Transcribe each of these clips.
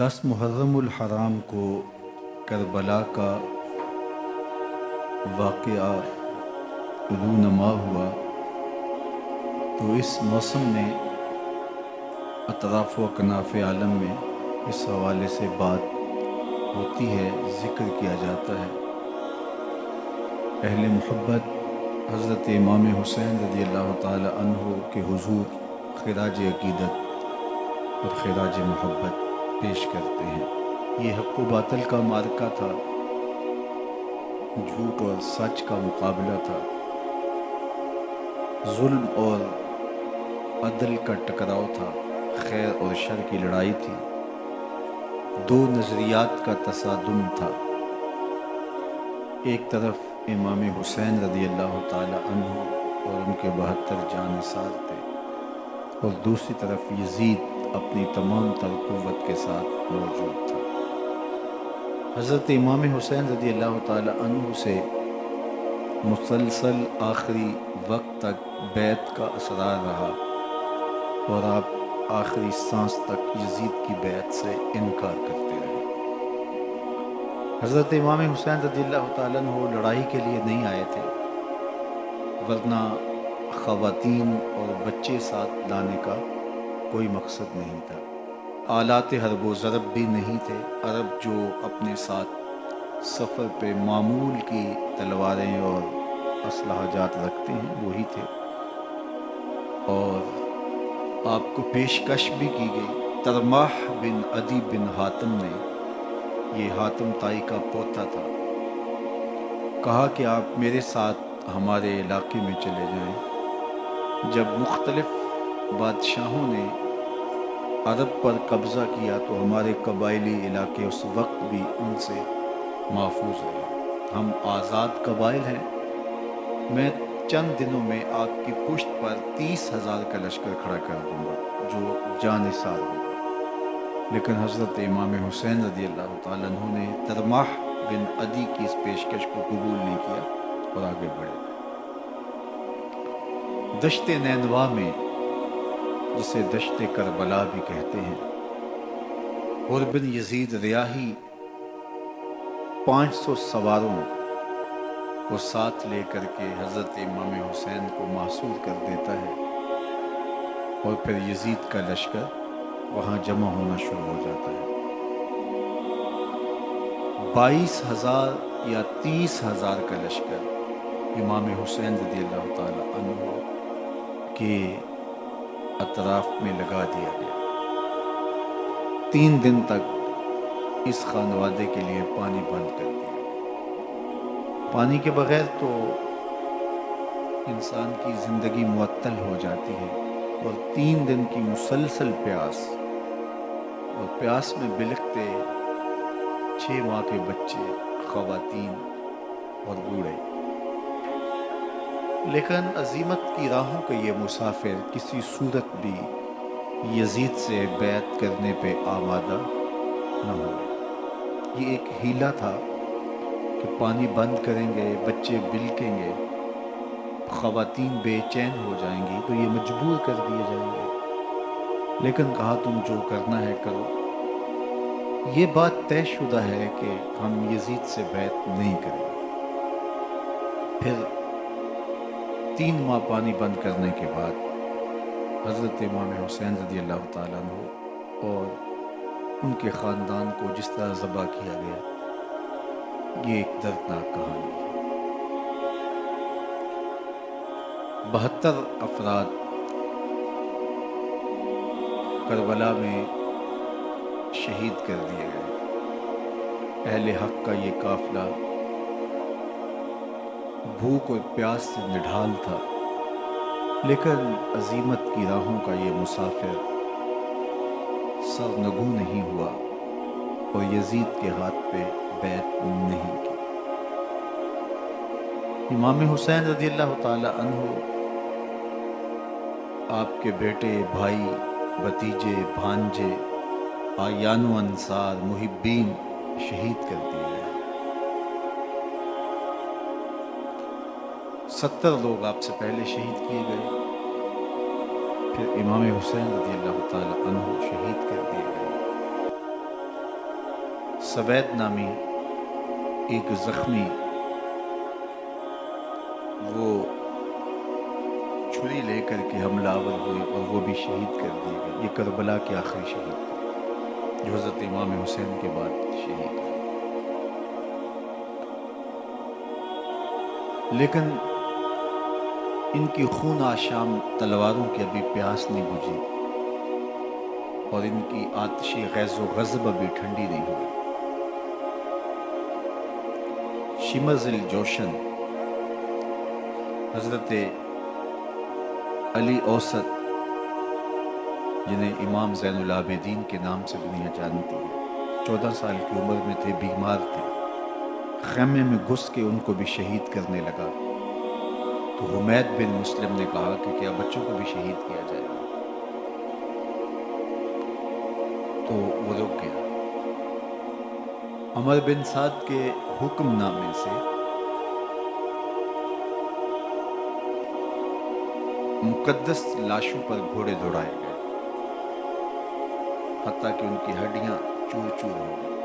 10 محرم الحرام کو کربلا کا واقعہ رونما ہوا تو اس موسم میں اطراف و اکناف عالم میں اس حوالے سے بات ہوتی ہے، ذکر کیا جاتا ہے۔ اہل محبت حضرت امام حسین رضی اللہ تعالی عنہ کے حضور خراج عقیدت اور خراج محبت پیش کرتے ہیں۔ یہ حق و باطل کا معرکہ تھا، جھوٹ اور سچ کا مقابلہ تھا، ظلم اور عدل کا ٹکراؤ تھا، خیر اور شر کی لڑائی تھی، دو نظریات کا تصادم تھا۔ ایک طرف امام حسین رضی اللہ تعالی عنہ اور ان کے 72 جانثار تھے، اور دوسری طرف یزید اپنی تمام تر قوت کے ساتھ موجود تھا۔ حضرت امام حسین رضی اللہ تعالی عنہ سے مسلسل آخری وقت تک بیعت کا اصرار رہا، اور آپ آخری سانس تک یزید کی بیعت سے انکار کرتے رہے۔ حضرت امام حسین رضی اللہ تعالیٰ عنہ لڑائی کے لیے نہیں آئے تھے، ورنہ خواتین اور بچے ساتھ لانے کا کوئی مقصد نہیں تھا۔ آلات حرب و ضرب بھی نہیں تھے۔ عرب جو اپنے ساتھ سفر پہ معمول کی تلواریں اور اسلحہ جات رکھتے ہیں وہی تھے، اور آپ کو پیشکش بھی کی گئی۔ ترماح بن عدی بن حاتم نے، یہ حاتم تائی کا پوتا تھا، کہا کہ آپ میرے ساتھ ہمارے علاقے میں چلے جائیں۔ جب مختلف بادشاہوں نے عرب پر قبضہ کیا تو ہمارے قبائلی علاقے اس وقت بھی ان سے محفوظ رہے۔ ہم آزاد قبائل ہیں۔ میں چند دنوں میں آپ کی پشت پر 30,000 کا لشکر کھڑا کر دوں گا جو جانثار ہوگا۔ لیکن حضرت امام حسین رضی اللہ تعالیٰ عنہ نے ترماح بن عدی کی اس پیشکش کو قبول نہیں کیا اور آگے بڑھے۔ دشت نینوا میں، جسے دشت کربلا بھی کہتے ہیں، حر بن یزید ریاحی 500 سواروں کو ساتھ لے کر کے حضرت امام حسین کو محصور کر دیتا ہے، اور پھر یزید کا لشکر وہاں جمع ہونا شروع ہو جاتا ہے۔ 22,000 یا 30,000 کا لشکر امام حسین رضی اللہ تعالی عنہ کے اطراف میں لگا دیا گیا۔ 3 دن تک اس خانوادے کے لیے پانی بند کر دیا گیا۔ پانی کے بغیر تو انسان کی زندگی معطل ہو جاتی ہے، اور 3 دن کی مسلسل پیاس، اور پیاس میں بلکتے 6 ماہ کے بچے، خواتین اور بوڑھے۔ لیکن عزیمت کی راہوں کے یہ مسافر کسی صورت بھی یزید سے بیعت کرنے پہ آمادہ نہ ہوئے۔ یہ ایک حیلہ تھا کہ پانی بند کریں گے، بچے بلکیں گے، خواتین بے چین ہو جائیں گی تو یہ مجبور کر دیے جائیں گے۔ لیکن کہا تم جو کرنا ہے کرو۔ یہ بات طے شدہ ہے کہ ہم یزید سے بیعت نہیں کریں گے۔ پھر 3 ماہ پانی بند کرنے کے بعد حضرت امام حسین رضی اللہ تعالیٰ عنہ اور ان کے خاندان کو جس طرح ذبح کیا گیا، یہ ایک دردناک کہانی ہے۔ 72 افراد کربلا میں شہید کر دیے گئے۔ اہل حق کا یہ قافلہ بھوک اور پیاس سے نڈھال تھا، لیکن عزیمت کی راہوں کا یہ مسافر سرنگوں نہیں ہوا اور یزید کے ہاتھ پہ بیعت نہیں کی۔ امام حسین رضی اللہ تعالی عنہ آپ کے بیٹے، بھائی، بھتیجے، بھانجے، اعیان و انصار، محبین شہید کر دیے گئے۔ 70 لوگ آپ سے پہلے شہید کیے گئے، پھر امام حسین رضی اللہ تعالی عنہ شہید کر دیے گئے۔ سوید نامی ایک زخمی وہ چھری لے کر کے حملہ آور ہوئے اور وہ بھی شہید کر دیے گئے. یہ کربلا کے آخری شہید تھے جو حضرت امام حسین کے بعد شہید ہوئے. لیکن ان کی خون آشام تلواروں کی ابھی پیاس نہیں بجھی اور ان کی آتش غیظ و غضب ابھی ٹھنڈی نہیں ہوئی. شمز الجوشن حضرت علی اوسط جنہیں امام زین العابدین کے نام سے دنیا جانتی ہے، 14 سال کی عمر میں تھے، بیمار تھے. خیمے میں گھس کے ان کو بھی شہید کرنے لگا تو حمید بن مسلم نے کہا کہ کیا بچوں کو بھی شہید کیا جائے گا؟ تو وہ رک گیا. عمر بن سعد کے حکم نامے سے مقدس لاشوں پر گھوڑے دوڑائے گئے حتیٰ کہ ان کی ہڈیاں چور چور ہو گئی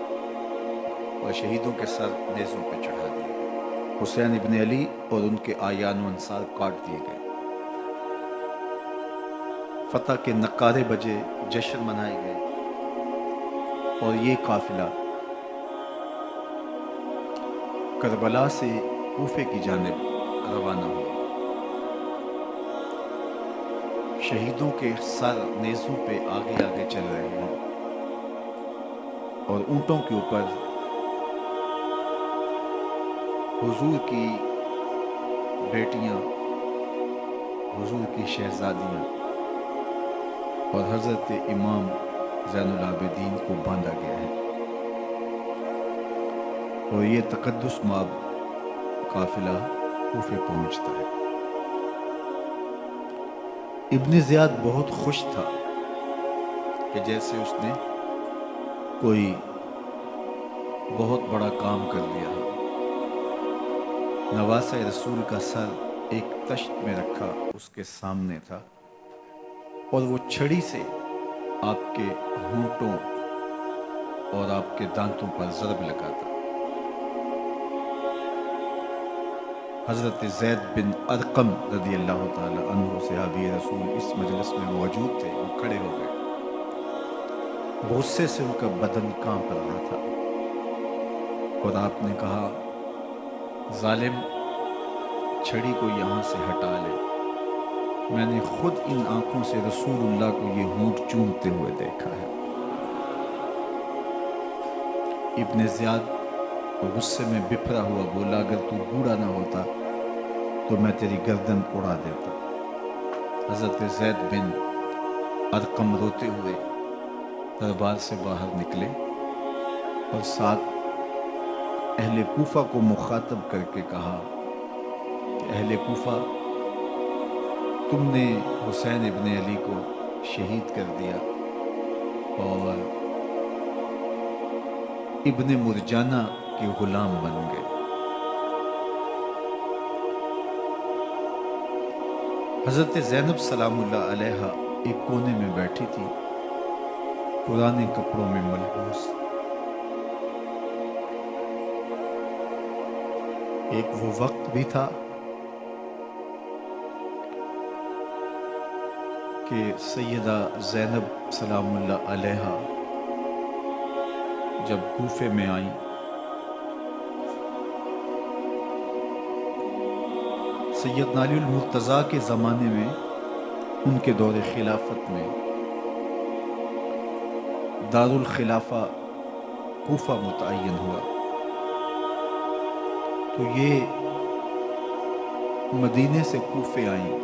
اور شہیدوں کے سر نیزوں پہ چڑھا دیے گئے. حسین ابن علی اور ان کے آیان و انصار کاٹ دیے گئے. فتح کے نقارے بجے، جشن منائے گئے اور یہ قافلہ کربلا سے کوفے کی جانب روانہ ہوا. شہیدوں کے سر نیزوں پہ آگے آگے چل رہے ہیں اور اونٹوں کے اوپر حضور کی بیٹیاں، حضور کی شہزادیاں اور حضرت امام زین العابدین کو باندھا گیا ہے. اور یہ تقدس مآب قافلہ کوفے پہنچتا ہے. ابن زیاد بہت خوش تھا کہ جیسے اس نے کوئی بہت بڑا کام کر لیا. نواسہ رسول کا سر ایک تشت میں رکھا اس کے سامنے تھا اور وہ چھڑی سے آپ کے ہونٹوں اور آپ کے دانتوں پر ضرب لگاتا. حضرت زید بن ارقم رضی اللہ تعالی عنہ صحابی رسول اس مجلس میں موجود تھے. وہ کھڑے ہو گئے. غصے سے ان کا بدن کانپ رہا تھا اور آپ نے کہا، ظالم، چھڑی کو یہاں سے ہٹا لے. میں نے خود ان آنکھوں سے رسول اللہ کو یہ ہونٹ چومتے ہوئے دیکھا ہے. ابن زیاد غصے میں بپھرا ہوا بولا، اگر تو بوڑھا نہ ہوتا تو میں تیری گردن اڑا دیتا. حضرت زید بن ارقم روتے ہوئے دربار سے باہر نکلے اور ساتھ اہل کوفہ کو مخاطب کر کے کہا کہ اہل کوفہ، تم نے حسین ابن علی کو شہید کر دیا اور ابن مرجانہ کے غلام بن گئے. حضرت زینب سلام اللہ علیہا ایک کونے میں بیٹھی تھی، پرانے کپڑوں میں ملبوس. ایک وہ وقت بھی تھا کہ سیدہ زینب سلام اللہ علیہا جب کوفے میں آئیں سیدنا علی المرتضیٰ کے زمانے میں، ان کے دور خلافت میں دارالخلافہ کوفہ متعین ہوا. تو یہ مدینے سے کوفے آئیں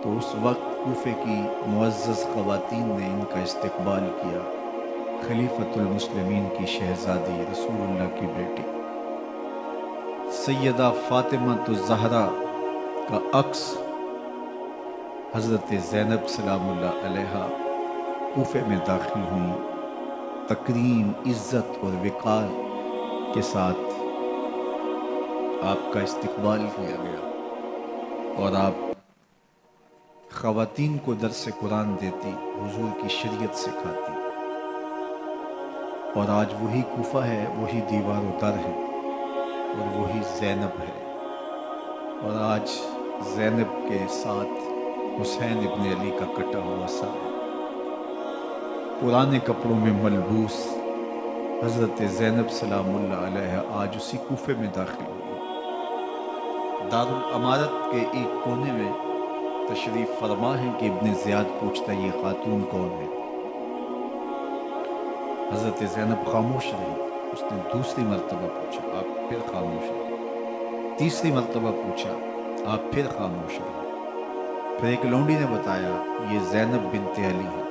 تو اس وقت کوفے کی معزز خواتین نے ان کا استقبال کیا. خلیفۃ المسلمین کی شہزادی، رسول اللہ کی بیٹی سیدہ فاطمہ الزہرا کا عکس حضرت زینب سلام اللہ علیہا کوفے میں داخل ہوئیں. تکریم، عزت اور وقار کے ساتھ آپ کا استقبال کیا گیا اور آپ خواتین کو درس قرآن دیتی، حضور کی شریعت سکھاتی. اور آج وہی کوفہ ہے، وہی دیوار و در ہے، اور وہی زینب ہے، اور آج زینب کے ساتھ حسین ابن علی کا کٹا ہوا سر ہے۔ پرانے کپڑوں میں ملبوس حضرت زینب سلام اللہ علیہ آج اسی کوفے میں داخل ہوئی۔ دارالامارت کے ایک کونے میں تشریف فرما ہے کہ ابن زیاد پوچھتا ہے یہ خاتون کون ہے؟ حضرت زینب خاموش رہی۔ اس نے دوسری مرتبہ پوچھا، آپ پھر خاموش رہی۔ تیسری مرتبہ پوچھا، آپ پھر خاموش رہی۔ پھر ایک لونڈی نے بتایا یہ زینب بنت علی ہے۔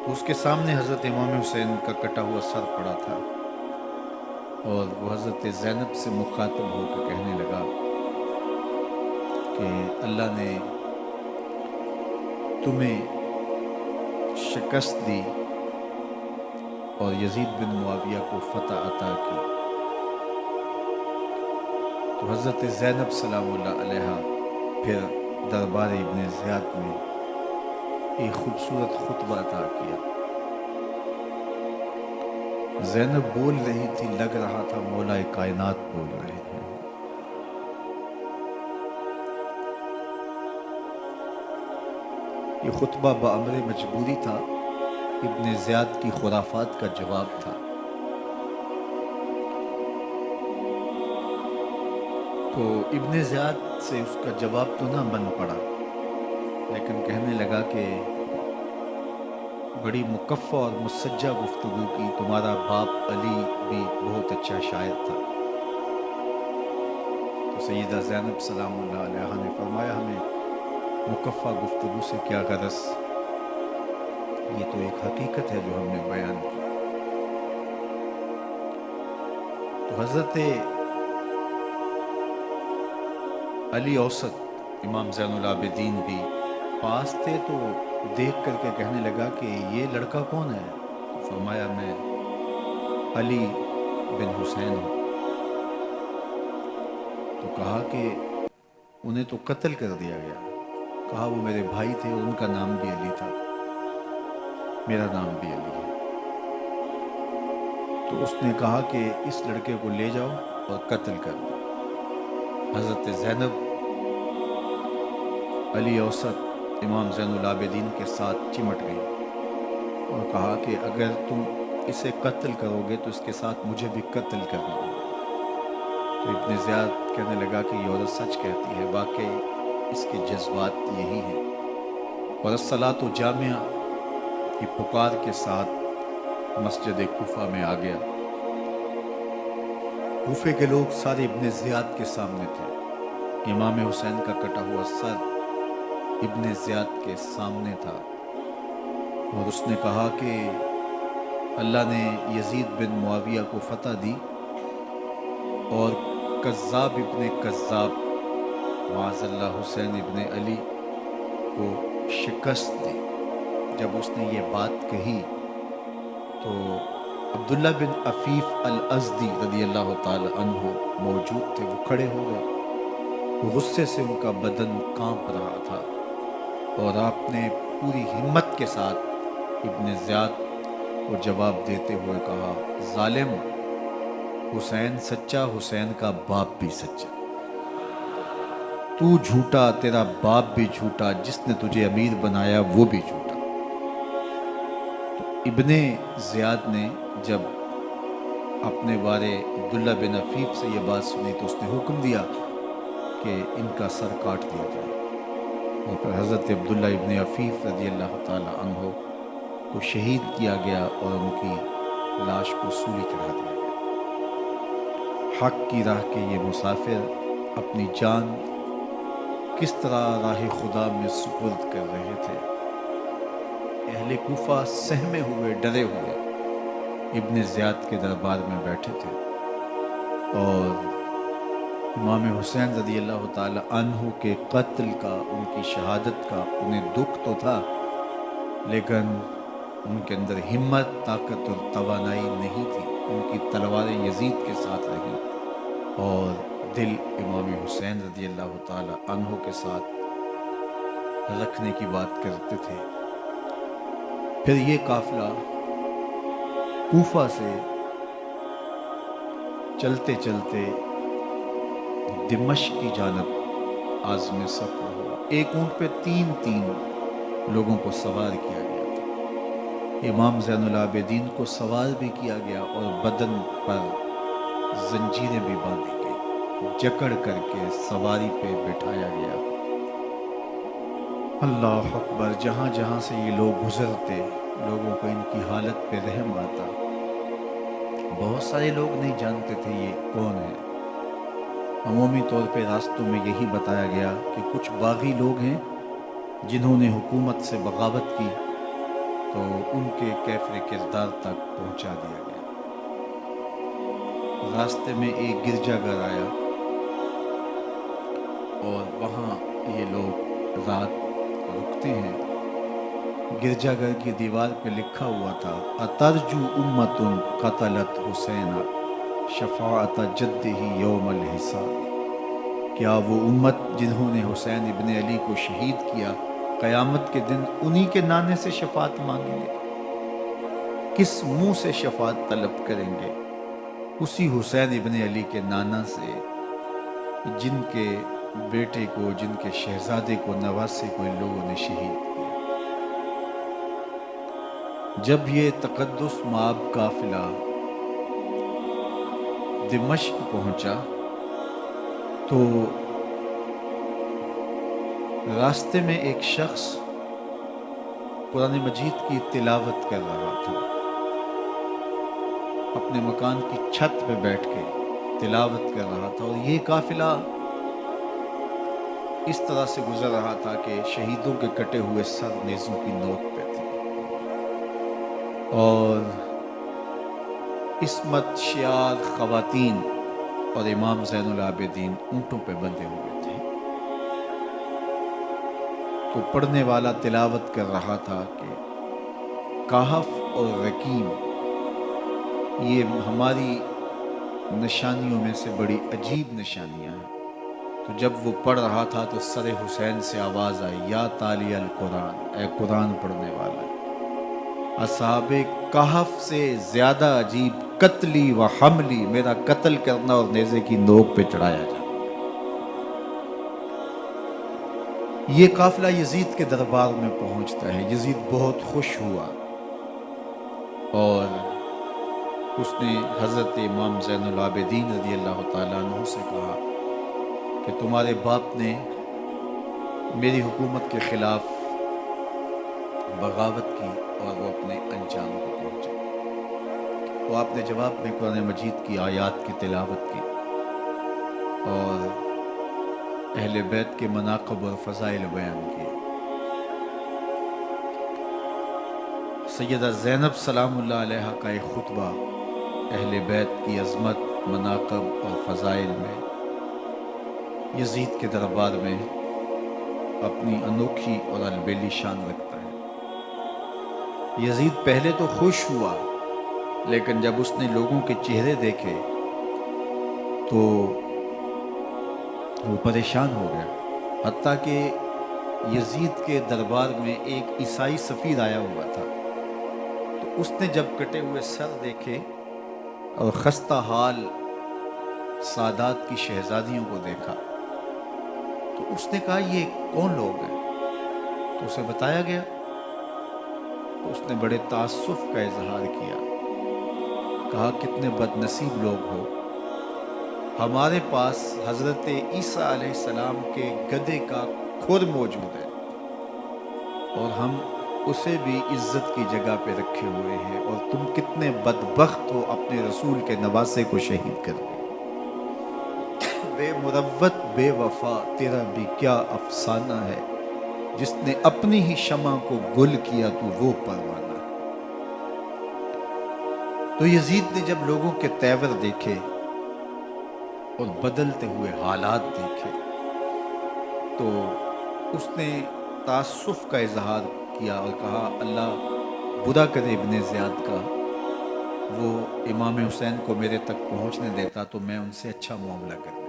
تو اس کے سامنے حضرت امام حسین کا کٹا ہوا سر پڑا تھا، اور وہ حضرت زینب سے مخاطب ہو کے کہنے لگا کہ اللہ نے تمہیں شکست دی اور یزید بن معاویہ کو فتح عطا کی۔ تو حضرت زینب سلام اللہ علیہ پھر دربار ابن زیاد میں ایک خوبصورت خطبہ عطا کیا۔ زینب بول رہی تھی، لگ رہا تھا مولا کائنات بول رہے ہیں۔ یہ خطبہ بامر مجبوری تھا، ابن زیاد کی خرافات کا جواب تھا۔ تو ابن زیاد سے اس کا جواب تو نہ بن پڑا، لیکن کہنے لگا کہ بڑی مکفہ اور مسجع گفتگو کی، تمہارا باپ علی بھی بہت اچھا شاعر تھا۔ تو سیدہ زینب سلام اللہ علیہ نے فرمایا ہمیں مکفہ گفتگو سے کیا غرض، یہ تو ایک حقیقت ہے جو ہم نے بیان کی۔ تو حضرت علی اوسط امام زین العابدین بھی پاس تھے، تو دیکھ کر کے کہنے لگا کہ یہ لڑکا کون ہے؟ تو فرمایا میں علی بن حسین ہوں۔ تو کہا کہ انہیں تو قتل کر دیا گیا۔ کہا وہ میرے بھائی تھے اور ان کا نام بھی علی تھا، میرا نام بھی علی ہے۔ تو اس نے کہا کہ اس لڑکے کو لے جاؤ اور قتل کر دو۔ حضرت زینب علی اوسط امام زین العابدین کے ساتھ چمٹ گئی اور کہا کہ اگر تم اسے قتل کرو گے تو اس کے ساتھ مجھے بھی قتل کرنا ہوگا۔ تو ابن زیاد کہنے لگا کہ یہ عورت سچ کہتی ہے، واقعی اس کے جذبات یہی ہیں۔ اور الصلاۃ جامعہ کی پکار کے ساتھ مسجد کوفہ میں آ گیا۔ کوفے کے لوگ سارے ابن زیاد کے سامنے تھے۔ امام حسین کا کٹا ہوا سر ابن زیاد کے سامنے تھا، اور اس نے کہا کہ اللہ نے یزید بن معاویہ کو فتح دی اور کذاب ابن کذاب معاذ اللہ حسین ابن علی کو شکست دی۔ جب اس نے یہ بات کہی تو عبداللہ بن عفیف الازدی رضی اللہ تعالی عنہ موجود تھے، وہ کھڑے ہو گئے۔ غصے سے ان کا بدن کانپ رہا تھا، اور آپ نے پوری ہمت کے ساتھ ابن زیاد کو جواب دیتے ہوئے کہا، ظالم، حسین سچا، حسین کا باپ بھی سچا، تو جھوٹا، تیرا باپ بھی جھوٹا، جس نے تجھے امیر بنایا وہ بھی جھوٹا۔ تو ابن زیاد نے جب اپنے بارے عبداللہ بن عفیف سے یہ بات سنی تو اس نے حکم دیا کہ ان کا سر کاٹ دیا جائے، اور پھر حضرت عبداللہ ابن عفیف رضی اللہ تعالی عنہ کو شہید کیا گیا اور ان کی لاش کو سولی چڑھا دیا گیا۔ حق کی راہ کے یہ مسافر اپنی جان کس طرح راہ خدا میں سپرد کر رہے تھے۔ اہل کوفہ سہمے ہوئے، ڈرے ہوئے ابن زیاد کے دربار میں بیٹھے تھے، اور امام حسین رضی اللہ تعالی عنہ کے قتل کا، ان کی شہادت کا انہیں دکھ تو تھا، لیکن ان کے اندر ہمت، طاقت اور توانائی نہیں تھی۔ ان کی تلواریں یزید کے ساتھ رہیں اور دل امام حسین رضی اللہ تعالی عنہ کے ساتھ رکھنے کی بات کرتے تھے۔ پھر یہ قافلہ کوفہ سے چلتے چلتے دمشق کی جانب عازم سفر ہوا۔ ایک اونٹ پہ تین تین لوگوں کو سوار کیا گیا تھا۔ امام زین العابدین کو سوار بھی کیا گیا اور بدن پر زنجیریں بھی باندھی گئی، جکڑ کر کے سواری پہ بٹھایا گیا۔ اللہ اکبر! جہاں جہاں سے یہ لوگ گزرتے، لوگوں کو ان کی حالت پہ رحم آتا۔ بہت سارے لوگ نہیں جانتے تھے یہ کون ہے۔ عمومی طور پہ راستوں میں یہی بتایا گیا کہ کچھ باغی لوگ ہیں جنہوں نے حکومت سے بغاوت کی، تو ان کے کیفر کردار تک پہنچا دیا گیا۔ راستے میں ایک گرجا گھر آیا اور وہاں یہ لوگ رات رکتے ہیں۔ گرجا گھر کی دیوار پہ لکھا ہوا تھا: اترجو امت قتلت حسین شفاعت جدہ یوم الحساب۔ کیا وہ امت جنہوں نے حسین ابن علی کو شہید کیا قیامت کے دن انہی کے نانے سے شفاعت مانگیں گے؟ کس منہ سے شفاعت طلب کریں گے؟ اسی حسین ابن علی کے نانا سے، جن کے بیٹے کو، جن کے شہزادے کو، نواسے کو ان لوگوں نے شہید کیا۔ جب یہ تقدس مآب قافلہ دمشق پہنچا تو راستے میں ایک شخص قرآن مجید کی تلاوت کر رہا تھا، اپنے مکان کی چھت پہ بیٹھ کے تلاوت کر رہا تھا، اور یہ قافلہ اس طرح سے گزر رہا تھا کہ شہیدوں کے کٹے ہوئے سر نیزوں کی نوک پہ تھے، اور عصمت شیار خواتین اور امام زین العابدین اونٹوں پہ بندھے ہوئے تھے۔ تو پڑھنے والا تلاوت کر رہا تھا کہ کہف اور رقیم یہ ہماری نشانیوں میں سے بڑی عجیب نشانیاں ہیں۔ تو جب وہ پڑھ رہا تھا تو سر حسین سے آواز آئی: یا تالی القرآن، اے قرآن پڑھنے والا، اصحاب کہف سے زیادہ عجیب قتلی و حملی، میرا قتل کرنا اور نیزے کی نوک پہ چڑھایا جانا۔ یہ قافلہ یزید کے دربار میں پہنچتا ہے۔ یزید بہت خوش ہوا اور اس نے حضرت امام زین العابدین رضی اللہ تعالیٰ عنہ سے کہا کہ تمہارے باپ نے میری حکومت کے خلاف بغاوت کی اور وہ اپنے انجام کو پہنچے۔ تو آپ نے جواب میں قرآن مجید کی آیات کی تلاوت کی اور اہل بیت کے مناقب اور فضائل بیان کیے۔ سیدہ زینب سلام اللہ علیہا کا ایک خطبہ اہل بیت کی عظمت، مناقب اور فضائل میں یزید کے دربار میں اپنی انوکھی اور البیلی شان رکھتا ہے۔ یزید پہلے تو خوش ہوا، لیکن جب اس نے لوگوں کے چہرے دیکھے تو وہ پریشان ہو گیا، حتیٰ کہ یزید کے دربار میں ایک عیسائی سفیر آیا ہوا تھا، تو اس نے جب کٹے ہوئے سر دیکھے اور خستہ حال سادات کی شہزادیوں کو دیکھا تو اس نے کہا یہ کون لوگ ہیں؟ تو اسے بتایا گیا، تو اس نے بڑے تعصف کا اظہار کیا، کہا کتنے بد نصیب لوگ ہو، ہمارے پاس حضرت عیسیٰ علیہ السلام کے گدھے کا کھر موجود ہے اور ہم اسے بھی عزت کی جگہ پہ رکھے ہوئے ہیں، اور تم کتنے بدبخت ہو اپنے رسول کے نواسے کو شہید کر دے۔ بے مروت بے وفا تیرا بھی کیا افسانہ ہے، جس نے اپنی ہی شمع کو گل کیا تو وہ پروانہ ہے۔ تو یزید نے جب لوگوں کے تیور دیکھے اور بدلتے ہوئے حالات دیکھے تو اس نے تعصف کا اظہار کیا اور کہا اللہ برا کرے ابن زیاد کا، وہ امام حسین کو میرے تک پہنچنے دیتا تو میں ان سے اچھا معاملہ کر لیتا۔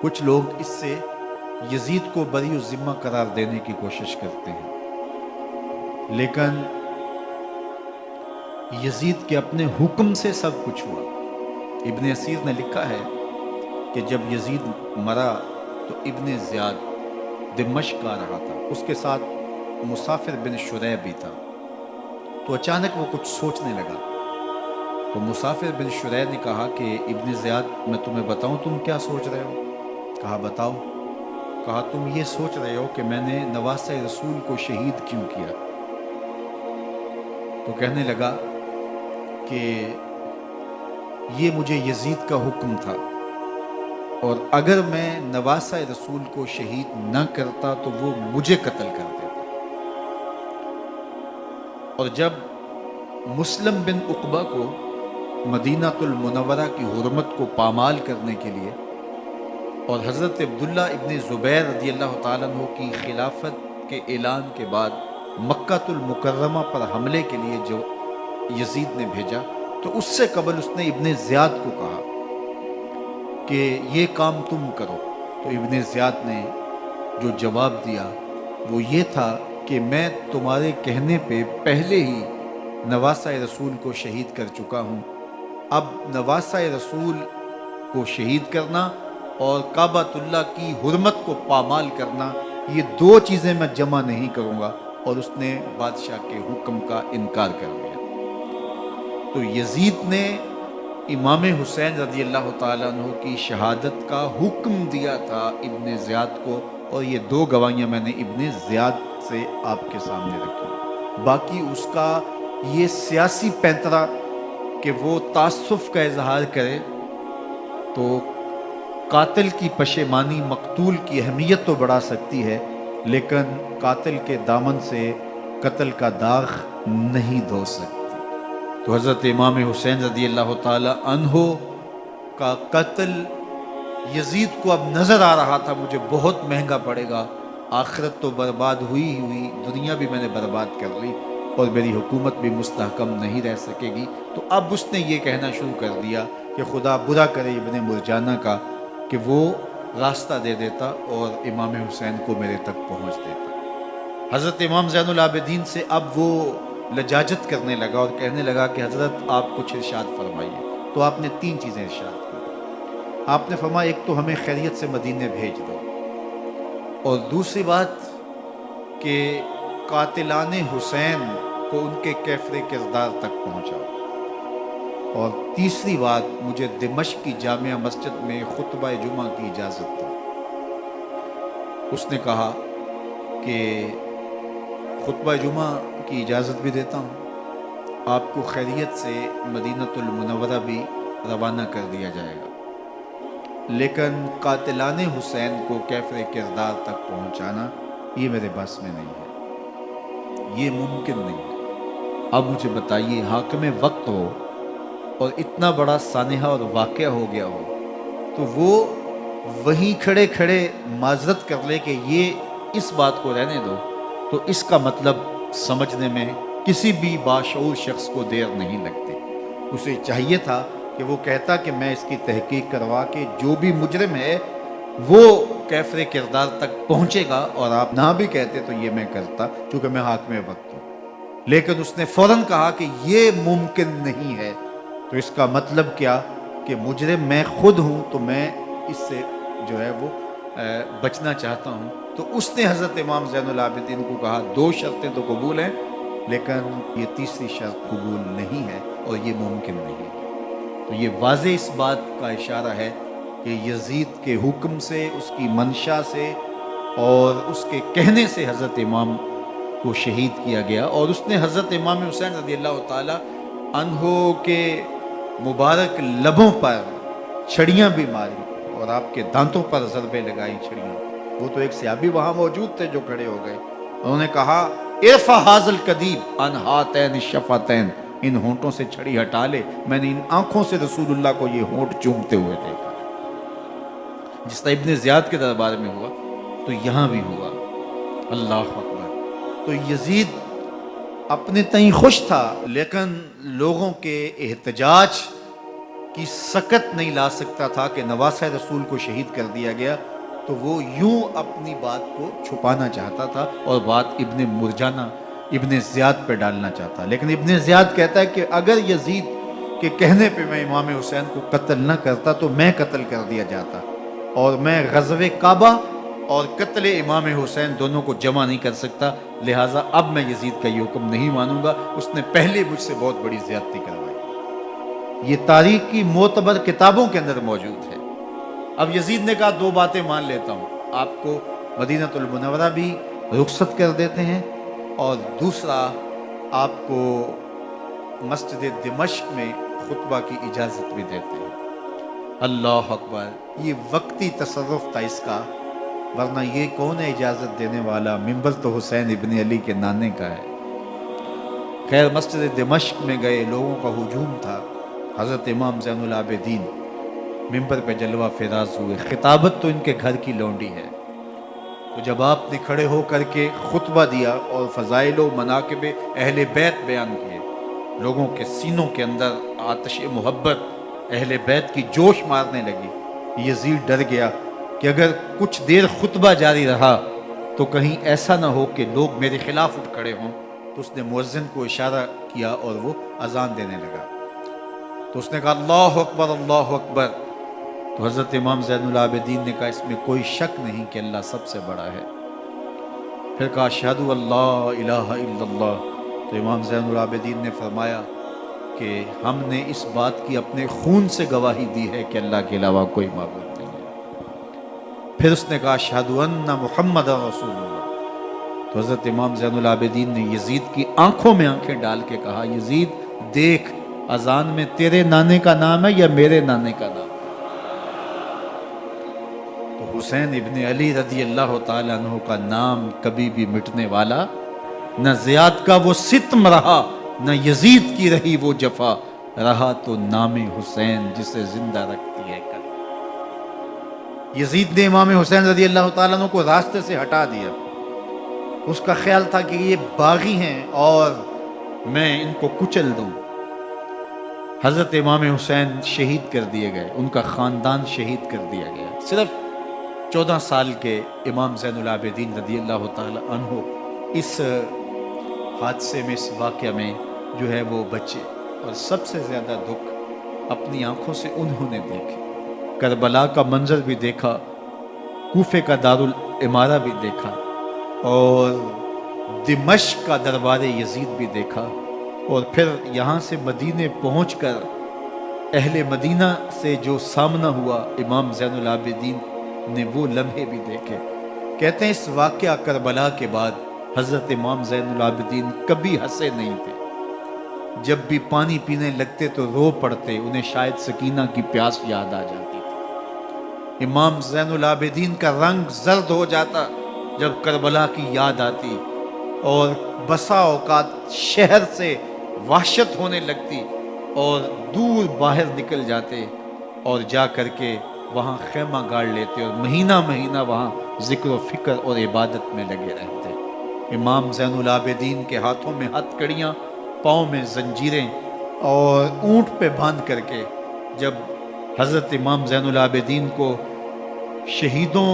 کچھ لوگ اس سے یزید کو بری الذمہ قرار دینے کی کوشش کرتے ہیں، لیکن یزید کے اپنے حکم سے سب کچھ ہوا۔ ابن اسیر نے لکھا ہے کہ جب یزید مرا تو ابن زیاد دمشق آ رہا تھا، اس کے ساتھ مسافر بن شریح بھی تھا، تو اچانک وہ کچھ سوچنے لگا۔ تو مسافر بن شریح نے کہا کہ ابن زیاد میں تمہیں بتاؤں تم کیا سوچ رہے ہو؟ کہا بتاؤ۔ کہا تم یہ سوچ رہے ہو کہ میں نے نواسہ رسول کو شہید کیوں کیا؟ تو کہنے لگا کہ یہ مجھے یزید کا حکم تھا، اور اگر میں نواسہ رسول کو شہید نہ کرتا تو وہ مجھے قتل کر دیتا۔ اور جب مسلم بن عقبہ کو مدینہ المنورہ کی حرمت کو پامال کرنے کے لیے اور حضرت عبداللہ ابن زبیر رضی اللہ تعالیٰ عنہ کی خلافت کے اعلان کے بعد مکہ المکرمہ پر حملے کے لیے جو یزید نے بھیجا، تو اس سے قبل اس نے ابن زیاد کو کہا کہ یہ کام تم کرو۔ تو ابن زیاد نے جو جواب دیا وہ یہ تھا کہ میں تمہارے کہنے پہ پہلے ہی نواسہ رسول کو شہید کر چکا ہوں، اب نواسہ رسول کو شہید کرنا اور کعبۃ اللہ کی حرمت کو پامال کرنا، یہ دو چیزیں میں جمع نہیں کروں گا۔ اور اس نے بادشاہ کے حکم کا انکار کر دیا۔ تو یزید نے امام حسین رضی اللہ تعالیٰ عنہ کی شہادت کا حکم دیا تھا ابن زیاد کو، اور یہ دو گواہیاں میں نے ابن زیاد سے آپ کے سامنے رکھی۔ باقی اس کا یہ سیاسی پینترا کہ وہ تعصب کا اظہار کرے، تو قاتل کی پشیمانی مقتول کی اہمیت تو بڑھا سکتی ہے، لیکن قاتل کے دامن سے قتل کا داغ نہیں دھو سکتی۔ تو حضرت امام حسین رضی اللہ تعالی عنہ کا قتل یزید کو اب نظر آ رہا تھا مجھے بہت مہنگا پڑے گا، آخرت تو برباد ہوئی ہی ہوئی، دنیا بھی میں نے برباد کر لی، اور میری حکومت بھی مستحکم نہیں رہ سکے گی۔ تو اب اس نے یہ کہنا شروع کر دیا کہ خدا برا کرے ابن مرجانہ کا کہ وہ راستہ دے دیتا اور امام حسین کو میرے تک پہنچ دیتا۔ حضرت امام زین العابدین سے اب وہ لجاجت کرنے لگا اور کہنے لگا کہ حضرت آپ کچھ ارشاد فرمائیے۔ تو آپ نے تین چیزیں ارشاد کی۔ آپ نے فرمایا ایک تو ہمیں خیریت سے مدینے بھیج دو، اور دوسری بات کہ قاتلان حسین کو ان کے کیفر کردار تک پہنچاؤ، اور تیسری بات مجھے دمشق کی جامعہ مسجد میں خطبہ جمعہ کی اجازت دو۔ اس نے کہا کہ خطبہ جمعہ کی اجازت بھی دیتا ہوں، آپ کو خیریت سے مدینہ المنورہ بھی روانہ کر دیا جائے گا، لیکن قاتلان حسین کو کیفر کردار تک پہنچانا یہ میرے بس میں نہیں ہے، یہ ممکن نہیں ہے۔ اب مجھے بتائیے، حاکم وقت ہو اور اتنا بڑا سانحہ اور واقعہ ہو گیا ہو، تو وہ وہیں کھڑے کھڑے معذرت کر لے کہ یہ اس بات کو رہنے دو، تو اس کا مطلب سمجھنے میں کسی بھی باشعور شخص کو دیر نہیں لگتی۔ اسے چاہیے تھا کہ وہ کہتا کہ میں اس کی تحقیق کروا کے جو بھی مجرم ہے وہ کیفر کردار تک پہنچے گا، اور آپ نہ بھی کہتے تو یہ میں کرتا چونکہ میں حاکم وقت ہوں۔ لیکن اس نے فوراً کہا کہ یہ ممکن نہیں ہے، تو اس کا مطلب کیا کہ مجرم میں خود ہوں، تو میں اس سے جو ہے وہ بچنا چاہتا ہوں۔ تو اس نے حضرت امام زین العابدین کو کہا دو شرطیں تو قبول ہیں، لیکن یہ تیسری شرط قبول نہیں ہے اور یہ ممکن نہیں ہے۔ تو یہ واضح اس بات کا اشارہ ہے کہ یزید کے حکم سے، اس کی منشا سے اور اس کے کہنے سے حضرت امام کو شہید کیا گیا، اور اس نے حضرت امام حسین رضی اللہ تعالی عنہ کے مبارک لبوں پر چھڑیاں بھی ماری اور آپ کے دانتوں پر ضربیں لگائی چھڑیاں۔ وہ تو ایک صحابی وہاں موجود تھے جو کھڑے ہو گئے، انہوں نے کہا ارفع ھذا القدیب عن ھاتین الشفتین، ان ہونٹوں سے چھڑی ہٹا لے، میں نے ان آنکھوں سے رسول اللہ کو یہ ہونٹ چومتے ہوئے دیکھا۔ جس طرح ابن زیاد کے دربار میں ہوا تو یہاں بھی ہوا۔ اللہ اکبر۔ تو یزید اپنے تئیں خوش تھا، لیکن لوگوں کے احتجاج کی سکت نہیں لا سکتا تھا کہ نواسہ رسول کو شہید کر دیا گیا، تو وہ یوں اپنی بات کو چھپانا چاہتا تھا، اور بات ابن مرجانہ ابن زیاد پہ ڈالنا چاہتا، لیکن ابن زیاد کہتا ہے کہ اگر یزید کے کہنے پہ میں امام حسین کو قتل نہ کرتا تو میں قتل کر دیا جاتا، اور میں غزوہ کعبہ اور قتل امام حسین دونوں کو جمع نہیں کر سکتا، لہٰذا اب میں یزید کا یہ حکم نہیں مانوں گا، اس نے پہلے مجھ سے بہت بڑی زیادتی کروائی۔ یہ تاریخ کی معتبر کتابوں کے اندر موجود ہے۔ اب یزید نے کہا دو باتیں مان لیتا ہوں، آپ کو مدینہ المنورہ بھی رخصت کر دیتے ہیں، اور دوسرا آپ کو مسجد دمشق میں خطبہ کی اجازت بھی دیتے ہیں۔ اللہ اکبر، یہ وقتی تصرف تھا اس کا، ورنہ یہ کون ہے اجازت دینے والا؟ منبر تو حسین ابن علی کے نانے کا ہے۔ خیر، مسجد دمشق میں گئے، لوگوں کا ہجوم تھا، حضرت امام زین العابدین منبر پہ جلوہ فراز ہوئے، خطابت تو ان کے گھر کی لونڈی ہے، تو جب آپ نے کھڑے ہو کر کے خطبہ دیا اور فضائل و مناقب اہل بیت بیان کیے، لوگوں کے سینوں کے اندر آتش محبت اہل بیت کی جوش مارنے لگی۔ یزید ڈر گیا کہ اگر کچھ دیر خطبہ جاری رہا تو کہیں ایسا نہ ہو کہ لوگ میرے خلاف اٹھ کھڑے ہوں، تو اس نے مؤذن کو اشارہ کیا اور وہ اذان دینے لگا، تو اس نے کہا اللہ اکبر اللہ اکبر، تو حضرت امام زین العابدین نے کہا اس میں کوئی شک نہیں کہ اللہ سب سے بڑا ہے۔ پھر کہا اشہد اللہ الہ الا اللہ، تو امام زین العابدین نے فرمایا کہ ہم نے اس بات کی اپنے خون سے گواہی دی ہے کہ اللہ کے علاوہ کوئی معبود نہیں ہے۔ پھر اس نے کہا اشہد ان محمد رسول اللہ، تو حضرت امام زین العابدین نے یزید کی آنکھوں میں آنکھیں ڈال کے کہا یزید دیکھ، اذان میں تیرے نانے کا نام ہے یا میرے نانے کا نام؟ تو حسین ابن علی رضی اللہ تعالیٰ عنہ کا نام کبھی بھی مٹنے والا نہ، زیاد کا وہ ستم رہا نہ یزید کی رہی وہ جفا، رہا تو نام حسین جسے زندہ رکھتی ہے کر۔ یزید نے امام حسین رضی اللہ تعالیٰ عنہ کو راستے سے ہٹا دیا، اس کا خیال تھا کہ یہ باغی ہیں اور میں ان کو کچل دوں۔ حضرت امام حسین شہید کر دیے گئے، ان کا خاندان شہید کر دیا گیا۔ صرف 14 سال کے امام زین العابدین رضی اللہ تعالی عنہ اس حادثے میں، اس واقعہ میں جو ہے وہ بچے، اور سب سے زیادہ دکھ اپنی آنکھوں سے انہوں نے دیکھے، کربلا کا منظر بھی دیکھا، کوفے کا دارالعمارہ بھی دیکھا، اور دمشق کا دربار یزید بھی دیکھا، اور پھر یہاں سے مدینے پہنچ کر اہل مدینہ سے جو سامنا ہوا امام زین العابدین نے وہ لمحے بھی دیکھے۔ کہتے ہیں اس واقعہ کربلا کے بعد حضرت امام زین العابدین کبھی ہنسے نہیں تھے، جب بھی پانی پینے لگتے تو رو پڑتے، انہیں شاید سکینہ کی پیاس یاد آ جاتی تھی۔ امام زین العابدین کا رنگ زرد ہو جاتا جب کربلا کی یاد آتی، اور بسا اوقات شہر سے وحشت ہونے لگتی اور دور باہر نکل جاتے اور جا کر کے وہاں خیمہ گاڑ لیتے اور مہینہ مہینہ وہاں ذکر و فکر اور عبادت میں لگے رہتے۔ امام زین العابدین کے ہاتھوں میں ہتھ کڑیاں، پاؤں میں زنجیریں، اور اونٹ پہ باندھ کر کے جب حضرت امام زین العابدین کو شہیدوں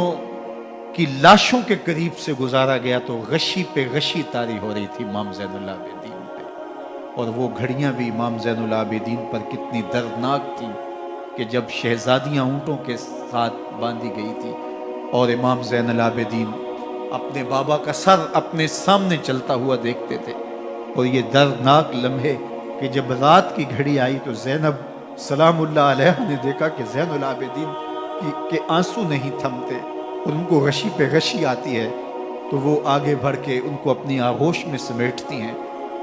کی لاشوں کے قریب سے گزارا گیا تو غشی پہ غشی طاری ہو رہی تھی امام زین العابدین پہ، اور وہ گھڑیاں بھی امام زین العابدین پر کتنی دردناک تھیں کہ جب شہزادیاں اونٹوں کے ساتھ باندھی گئی تھی اور امام زین العابدین اپنے بابا کا سر اپنے سامنے چلتا ہوا دیکھتے تھے، اور یہ دردناک لمحے کہ جب رات کی گھڑی آئی تو زینب سلام اللہ علیہ نے دیکھا کہ زین العابدین کے آنسو نہیں تھمتے اور ان کو غشی پہ غشی آتی ہے، تو وہ آگے بڑھ کے ان کو اپنی آغوش میں سمیٹتی ہیں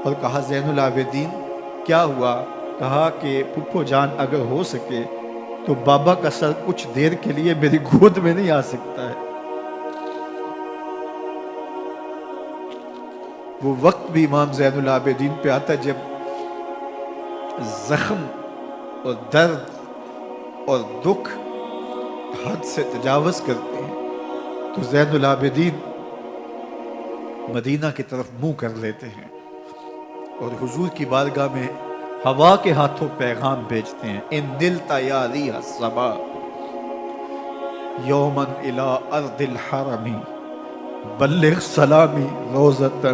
اور کہا زین العابدین کیا ہوا؟ کہا کہ پھپھو جان اگر ہو سکے تو بابا کا سر کچھ دیر کے لیے میری گود میں نہیں آ سکتا ہے۔ وہ وقت بھی امام زین العابدین پہ آتا جب زخم اور درد اور دکھ حد سے تجاوز کرتے ہیں تو زین العابدین مدینہ کی طرف منہ کر لیتے ہیں اور حضور کی بارگاہ میں ہوا کے ہاتھوں پیغام بھیجتے ہیں، ان نلت یا ریح الصبا یوما الی ارض الحرم بلغ سلامی روزتا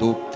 2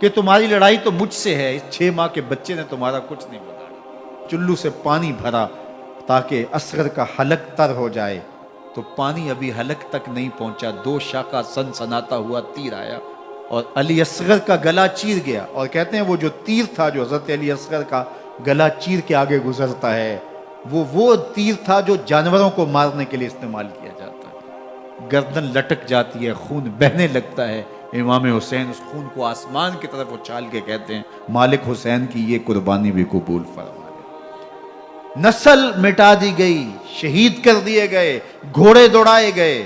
کہ تمہاری لڑائی تو مجھ سے ہے، اس 6 ماہ کے بچے نے تمہارا کچھ نہیں بگاڑا۔ چلو سے پانی بھرا تاکہ اصغر کا حلق تر ہو جائے، تو پانی ابھی حلق تک نہیں پہنچا، 2 شاخہ سن سناتا ہوا تیر آیا اور علی اصغر کا گلا چیر گیا۔ اور کہتے ہیں وہ جو تیر تھا جو حضرت علی اصغر کا گلا چیر کے آگے گزرتا ہے، وہ تیر تھا جو جانوروں کو مارنے کے لیے استعمال کیا جاتا ہے۔ گردن لٹک جاتی ہے، خون بہنے لگتا ہے۔ امام حسین اس خون کو آسمان کی طرف اچھال کے کہتے ہیں مالک حسین کی یہ قربانی بھی قبول فرما لے۔ نسل مٹا دی گئی، شہید کر دیے گئے، گھوڑے دوڑائے گئے،